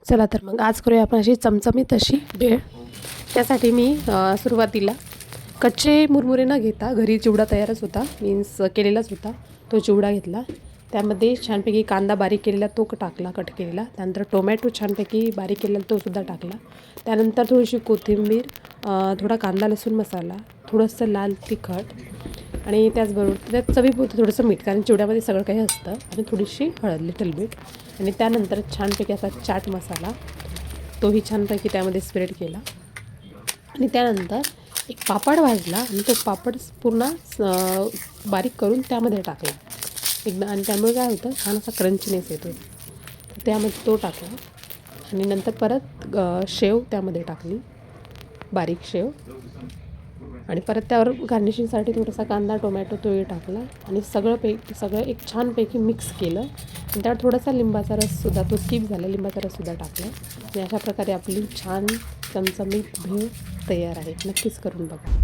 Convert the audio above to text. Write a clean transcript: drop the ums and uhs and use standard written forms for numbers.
चला तर मग आज करूया आपण अशी चमचमीत अशी भेळ. त्यासाठी मी सुरुवातीला कच्चे मुरमुरे न घेता घरी चिवडा तयारच होता, मीन्स केलेलाच होता, तो चिवडा घेतला. त्यामध्ये छानपैकी कांदा बारीक केलेला तो टाकला, कट केलेला. त्यानंतर टोमॅटो छानपैकी बारीक केलेला तो सुद्धा टाकला. त्यानंतर थोडीशी कोथिंबीर, थोडा कांदा लसूण मसाला, थोडंसं लाल तिखट आणि त्याचबरोबर त्यात चवीपुरतं थोडंसं मीठ, कारण चिवड्यामध्ये सगळं काही असतं, आणि थोडीशी हळद, लिटल बीट. आणि त्यानंतर छानपैकी असा चाट मसाला, तोही छानपैकी त्यामध्ये स्प्रेड केला. आणि त्यानंतर एक पापड भाजला आणि तो पापड पूर्ण बारीक करून त्यामध्ये टाकला एकदा. आणि त्यामुळे काय होतं, छान असा क्रंचीनेस येतो. त्यामध्ये तो टाकला. आणि नंतर परत शेव त्यामध्ये टाकली, बारीक शेव. आणि परत त्यावर गार्निशिंगसाठी थोडासा कांदा टोमॅटो तोही टाकला. आणि सगळं एक छानपैकी मिक्स केलं. आणि त्यावर थोडासा लिंबाचा रससुद्धा, तो स्किप झाला, लिंबाचा रससुद्धा टाकला. आणि अशा प्रकारे आपली छान चमचमीत भेळ तयार आहे. नक्कीच करून बघा.